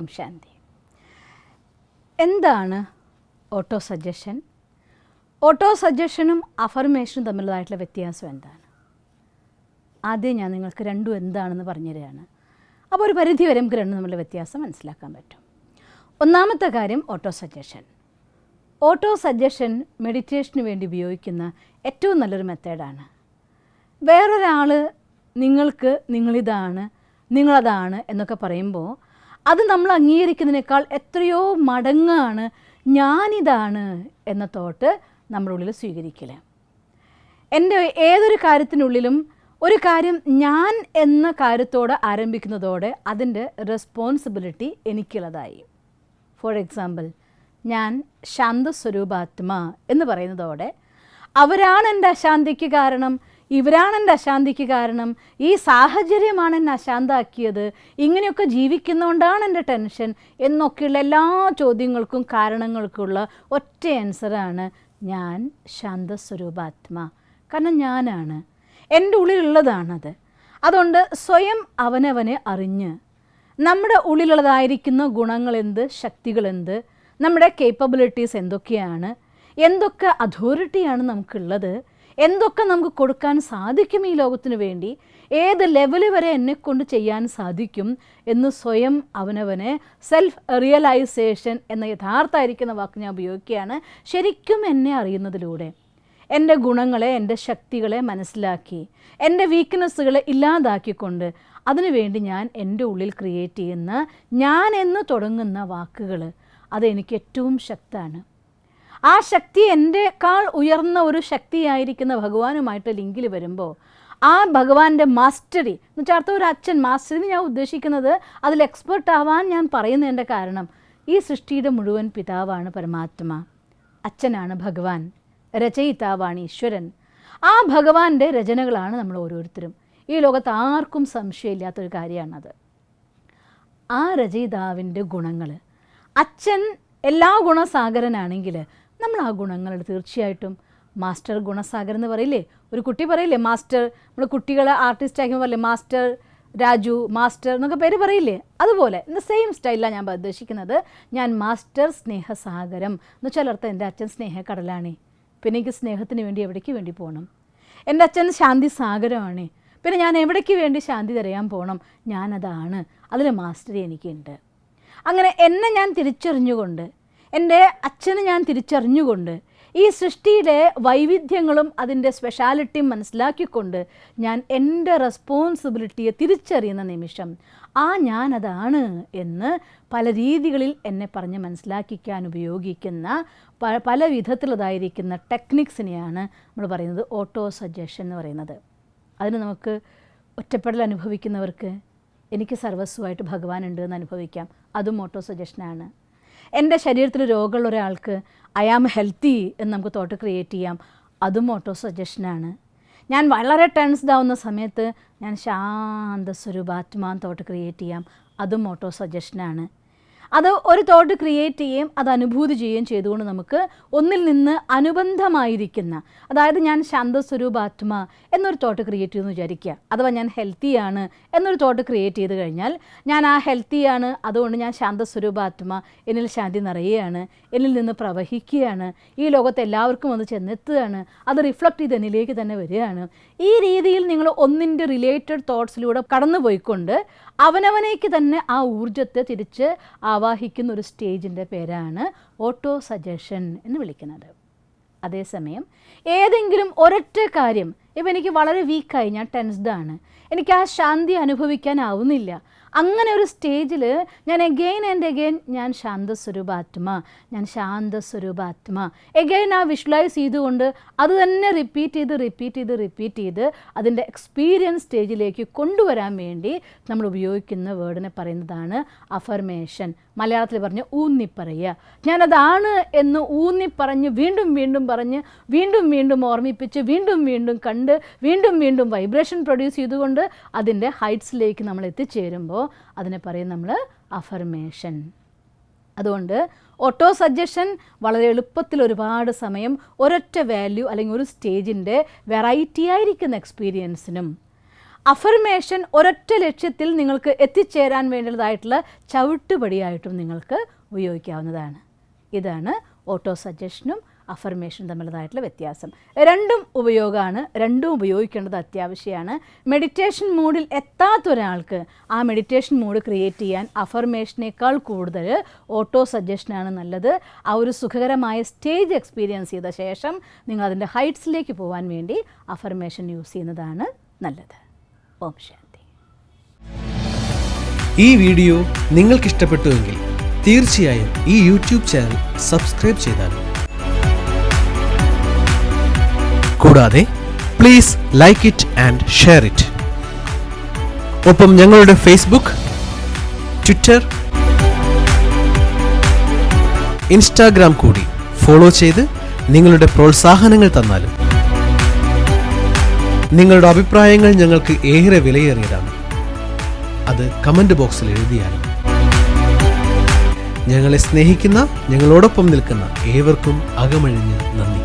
ഓം ശാന്തി. എന്താണ് auto suggestion? Auto സജഷനും അഫർമേഷനും തമ്മിലുള്ളതായിട്ടുള്ള വ്യത്യാസം എന്താണ്? ആദ്യം ഞാൻ നിങ്ങൾക്ക് രണ്ടും എന്താണെന്ന് പറഞ്ഞു തരികയാണ്. അപ്പോൾ ഒരു പരിധി വരെ നമുക്ക് രണ്ടും തമ്മിലുള്ള വ്യത്യാസം മനസ്സിലാക്കാൻ പറ്റും. ഒന്നാമത്തെ കാര്യം ഓട്ടോ സജഷൻ. ഓട്ടോ സജഷൻ മെഡിറ്റേഷന് വേണ്ടി ഉപയോഗിക്കുന്ന ഏറ്റവും നല്ലൊരു മെത്തേഡാണ്. വേറൊരാൾ നിങ്ങൾക്ക് നിങ്ങളിതാണ്, നിങ്ങളതാണ് എന്നൊക്കെ പറയുമ്പോൾ അത് നമ്മൾ അംഗീകരിക്കുന്നതിനേക്കാൾ എത്രയോ മടങ്ങാണ് ഞാനിതാണ് എന്ന തോട്ട് നമ്മുടെ ഉള്ളിൽ സ്വീകരിക്കൽ. എൻ്റെ ഏതൊരു കാര്യത്തിനുള്ളിലും ഒരു കാര്യം ഞാൻ എന്ന കാര്യത്തോട് ആരംഭിക്കുന്നതോടെ അതിൻ്റെ റെസ്പോൺസിബിലിറ്റി എനിക്കുള്ളതായി. ഫോർ എക്സാമ്പിൾ, ഞാൻ ശാന്തസ്വരൂപാത്മാ എന്ന് പറയുന്നതോടെ അവരാണ് എൻ്റെ അശാന്തിക്ക് കാരണം, ഇവരാണ് എൻ്റെ അശാന്തിക്ക് കാരണം, ഈ സാഹചര്യമാണ് എന്നെ അശാന്താക്കിയത്, ഇങ്ങനെയൊക്കെ ജീവിക്കുന്നതുകൊണ്ടാണ് എൻ്റെ ടെൻഷൻ എന്നൊക്കെയുള്ള എല്ലാ ചോദ്യങ്ങൾക്കും കാരണങ്ങൾക്കുള്ള ഒറ്റ ആൻസറാണ് ഞാൻ ശാന്തസ്വരൂപാത്മാ. കാരണം ഞാനാണ്, എൻ്റെ ഉള്ളിലുള്ളതാണത്. അതുകൊണ്ട് സ്വയം അവനവനെ അറിഞ്ഞ് നമ്മുടെ ഉള്ളിലുള്ളതായിരിക്കുന്ന ഗുണങ്ങളെന്ത്, ശക്തികളെന്ത്, നമ്മുടെ കേപ്പബിലിറ്റീസ് എന്തൊക്കെയാണ്, എന്തൊക്കെ അതോറിറ്റിയാണ് നമുക്കുള്ളത്, എന്തൊക്കെ നമുക്ക് കൊടുക്കാൻ സാധിക്കും ഈ ലോകത്തിന് വേണ്ടി, ഏത് ലെവൽ വരെ എന്നെക്കൊണ്ട് ചെയ്യാൻ സാധിക്കും എന്ന് സ്വയം അവനവനെ സെൽഫ് റിയലൈസേഷൻ എന്ന യഥാർത്ഥമായിരിക്കുന്ന വാക്ക് ഞാൻ ഉപയോഗിക്കുകയാണ്. ശരിക്കും എന്നെ അറിയുന്നതിലൂടെ എൻ്റെ ഗുണങ്ങളെ, എൻ്റെ ശക്തികളെ മനസ്സിലാക്കി എൻ്റെ വീക്ക്നെസ്സുകളെ ഇല്ലാതാക്കിക്കൊണ്ട് അതിനുവേണ്ടി ഞാൻ എൻ്റെ ഉള്ളിൽ ക്രിയേറ്റ് ചെയ്യുന്ന ഞാൻ എന്ന് തുടങ്ങുന്ന വാക്കുകൾ അതെനിക്ക് ഏറ്റവും ശക്തമാണ്. ആ ശക്തി എൻ്റെക്കാൾ ഉയർന്ന ഒരു ശക്തിയായിരിക്കുന്ന ഭഗവാനുമായിട്ട് ലിങ്കിൽ വരുമ്പോൾ ആ ഭഗവാന്റെ മാസ്റ്ററി എന്ന് വെച്ചാൽ അർത്ഥം ഒരു അച്ഛൻ മാസ്റ്ററി ഞാൻ ഉദ്ദേശിക്കുന്നത് അതിൽ എക്സ്പെർട്ട് ആവാൻ ഞാൻ പറയുന്നതിൻ്റെ കാരണം ഈ സൃഷ്ടിയുടെ മുഴുവൻ പിതാവാണ് പരമാത്മ, അച്ഛനാണ് ഭഗവാൻ, രചയിതാവാണ് ഈശ്വരൻ. ആ ഭഗവാന്റെ രചനകളാണ് നമ്മൾ ഓരോരുത്തരും. ഈ ലോകത്ത് ആർക്കും സംശയമില്ലാത്തൊരു കാര്യമാണത്. ആ രചയിതാവിൻ്റെ ഗുണങ്ങൾ, അച്ഛൻ എല്ലാ ഗുണസാഗരനാണെങ്കിൽ നമ്മൾ ആ ഗുണങ്ങൾ തീർച്ചയായിട്ടും മാസ്റ്റർ ഗുണസാഗർ എന്ന് പറയില്ലേ, ഒരു കുട്ടി പറയില്ലേ മാസ്റ്റർ, നമ്മൾ കുട്ടികളെ ആർട്ടിസ്റ്റ് ആക്കുമ്പോൾ പറയില്ലേ മാസ്റ്റർ രാജു, മാസ്റ്റർ എന്നൊക്കെ പേര് പറയില്ലേ, അതുപോലെ ഇൻ ദ സെയിം സ്റ്റൈലാണ് ഞാൻ ഉദ്ദേശിക്കുന്നത്. ഞാൻ മാസ്റ്റർ സ്നേഹസാഗരം എന്ന് വെച്ചാൽ അർത്ഥം എൻ്റെ അച്ഛൻ സ്നേഹക്കടലാണ്, പിന്നെ എനിക്ക് സ്നേഹത്തിന് വേണ്ടി എവിടേക്ക് വേണ്ടി പോകണം, എൻ്റെ അച്ഛൻ ശാന്തി സാഗരമാണ്, പിന്നെ ഞാൻ എവിടേക്ക് വേണ്ടി ശാന്തി തരയാൻ പോകണം, ഞാനതാണ്, അതിൽ മാസ്റ്ററി എനിക്കുണ്ട്. അങ്ങനെ എന്നെ ഞാൻ തിരിച്ചറിഞ്ഞുകൊണ്ട്, എൻ്റെ അച്ഛനെ ഞാൻ തിരിച്ചറിഞ്ഞുകൊണ്ട്, ഈ സൃഷ്ടിയിലെ വൈവിധ്യങ്ങളും അതിൻ്റെ സ്പെഷ്യാലിറ്റിയും മനസ്സിലാക്കിക്കൊണ്ട് ഞാൻ എൻ്റെ റെസ്പോൺസിബിലിറ്റിയെ തിരിച്ചറിയുന്ന നിമിഷം ആ ഞാനതാണ് എന്ന് പല രീതികളിൽ എന്നെ പറഞ്ഞ് മനസ്സിലാക്കിക്കാൻ ഉപയോഗിക്കുന്ന പല വിധത്തിലുള്ളതായിരിക്കുന്ന ടെക്നിക്സിനെയാണ് നമ്മൾ പറയുന്നത് ഓട്ടോ സജഷൻ എന്ന് പറയുന്നത്. അതിന് നമുക്ക് ഒറ്റപ്പെടൽ അനുഭവിക്കുന്നവർക്ക് എനിക്ക് സർവസ്വമായിട്ട് ഭഗവാനുണ്ട് എന്ന് അനുഭവിക്കാം, അതും ഓട്ടോ സജഷനാണ്. എൻ്റെ ശരീരത്തിൽ രോഗമുള്ള ഒരാൾക്ക് ഐ ആം ഹെൽത്തി എന്ന് നമുക്ക് തോട്ട് ക്രിയേറ്റ് ചെയ്യാം, അതും ഓട്ടോ സജഷനാണ്. ഞാൻ വളരെ ടെൻസ്ഡ് ആവുന്ന സമയത്ത് ഞാൻ ശാന്തസ്വരൂപാത്മാൻ തോട്ട് ക്രിയേറ്റ് ചെയ്യാം, അതും ഓട്ടോ സജഷനാണ്. അത് ഒരു തോട്ട് ക്രിയേറ്റ് ചെയ്യുകയും അത് അനുഭൂതി ചെയ്യുകയും ചെയ്തുകൊണ്ട് നമുക്ക് ഒന്നിൽ നിന്ന് അനുബന്ധമായിരിക്കുന്ന, അതായത് ഞാൻ ശാന്തസ്വരൂപാത്മ എന്നൊരു തോട്ട് ക്രിയേറ്റ് ചെയ്യുമെന്ന് വിചാരിക്കുക, അഥവാ ഞാൻ ഹെൽത്തിയാണ് എന്നൊരു തോട്ട് ക്രിയേറ്റ് ചെയ്ത് കഴിഞ്ഞാൽ ഞാൻ ആ ഹെൽത്തിയാണ്, അതുകൊണ്ട് ഞാൻ ശാന്തസ്വരൂപാത്മ, എന്നിൽ ശാന്തി നിറയുകയാണ്, എന്നിൽ നിന്ന് പ്രവഹിക്കുകയാണ്, ഈ ലോകത്ത് എല്ലാവർക്കും അത് ചെന്നെത്തുകയാണ്, അത് റിഫ്ലക്റ്റ് ചെയ്ത് എന്നിലേക്ക് തന്നെ വരികയാണ്. ഈ രീതിയിൽ നിങ്ങൾ ഒന്നിൻ്റെ റിലേറ്റഡ് തോട്ട്സിലൂടെ കടന്നു പോയിക്കൊണ്ട് അവനവനേക്ക് തന്നെ ആ ഊർജ്ജത്തെ തിരിച്ച് ആവാഹിക്കുന്ന ഒരു സ്റ്റേജിൻ്റെ പേരാണ് ഓട്ടോ സജഷൻ എന്ന് വിളിക്കുന്നത്. അതേസമയം ഏതെങ്കിലും ഒരൊറ്റ കാര്യം, ഇപ്പം എനിക്ക് വളരെ വീക്കായി, ഞാൻ ടെൻസ്ഡാണ്, എനിക്ക് ആ ശാന്തി അനുഭവിക്കാനാവുന്നില്ല, അങ്ങനെ ഒരു സ്റ്റേജിൽ ഞാൻ എഗെയിൻ ആൻഡ് എഗെയിൻ ഞാൻ ശാന്തസ്വരൂപാത്മ, ഞാൻ ശാന്തസ്വരൂപാത്മ എഗെയിൻ ആ വിഷ്വലൈസ് ചെയ്തുകൊണ്ട് അത് തന്നെ റിപ്പീറ്റ് ചെയ്ത് അതിൻ്റെ എക്സ്പീരിയൻസ് സ്റ്റേജിലേക്ക് കൊണ്ടുവരാൻ വേണ്ടി നമ്മൾ ഉപയോഗിക്കുന്ന വേർഡിനെ പറയുന്നതാണ് അഫർമേഷൻ. മലയാളത്തിൽ പറഞ്ഞ് ഊന്നിപ്പറയുക. ഞാനതാണ് എന്ന് ഊന്നിപ്പറഞ്ഞ് വീണ്ടും ഓർമ്മിപ്പിച്ച് വീണ്ടും കണ്ട് വീണ്ടും വൈബ്രേഷൻ പ്രൊഡ്യൂസ് ചെയ്തുകൊണ്ട് അതിൻ്റെ ഹൈറ്റ്സിലേക്ക് നമ്മൾ എത്തിച്ചേരുമ്പോൾ അതിനെ പറയും നമ്മൾ അഫർമേഷൻ. അതുകൊണ്ട് ഓട്ടോ സജഷൻ വളരെ എളുപ്പത്തിൽ ഒരുപാട് സമയം ഒരൊറ്റ വാല്യൂ അല്ലെങ്കിൽ ഒരു സ്റ്റേജിൻ്റെ വെറൈറ്റി ആയിരിക്കുന്ന എക്സ്പീരിയൻസിനും അഫർമേഷൻ ഒരൊറ്റ ലക്ഷ്യത്തിൽ നിങ്ങൾക്ക് എത്തിച്ചേരാൻ വേണ്ടതായിട്ടുള്ള ചവിട്ടുപടിയായിട്ടും നിങ്ങൾക്ക് ഉപയോഗിക്കാവുന്നതാണ്. ഇതാണ് ഓട്ടോ സജഷനും അഫർമേഷനും തമ്മിലുള്ളതായിട്ടുള്ള വ്യത്യാസം. രണ്ടും ഉപയോഗമാണ്, രണ്ടും ഉപയോഗിക്കേണ്ടത് അത്യാവശ്യമാണ്. മെഡിറ്റേഷൻ മൂഡിൽ എത്താത്ത ഒരാൾക്ക് ആ മെഡിറ്റേഷൻ മൂഡ് ക്രിയേറ്റ് ചെയ്യാൻ അഫർമേഷനേക്കാൾ കൂടുതൽ ഓട്ടോ സജഷനാണ് നല്ലത്. ആ ഒരു സുഖകരമായ സ്റ്റേജ് എക്സ്പീരിയൻസ് ചെയ്ത ശേഷം നിങ്ങൾ അതിൻ്റെ ഹൈറ്റ്സിലേക്ക് പോകാൻ വേണ്ടി അഫർമേഷൻ യൂസ് ചെയ്യുന്നതാണ് നല്ലത്. ഓം ശാന്തി. ഈ വീഡിയോ നിങ്ങൾക്ക് ഇഷ്ടപ്പെട്ടുവെങ്കിൽ തീർച്ചയായും ഈ യൂട്യൂബ് ചാനൽ സബ്സ്ക്രൈബ് ചെയ്താലും കൂടാതെ please like it and share it. ഒപ്പം ഞങ്ങളുടെ ഫേസ്ബുക്ക്, ട്വിറ്റർ, ഇൻസ്റ്റാഗ്രാം കൂടി ഫോളോ ചെയ്ത് നിങ്ങളുടെ പ്രോത്സാഹനങ്ങൾ തന്നാലും. നിങ്ങളുടെ അഭിപ്രായങ്ങൾ ഞങ്ങൾക്ക് ഏറെ വിലയേറിയതാണ്. അത് കമന്റ് ബോക്സിൽ എഴുതിയാലും. ഞങ്ങളെ സ്നേഹിക്കുന്ന, ഞങ്ങളോടൊപ്പം നിൽക്കുന്ന ഏവർക്കും അകമഴിഞ്ഞ് നന്ദി.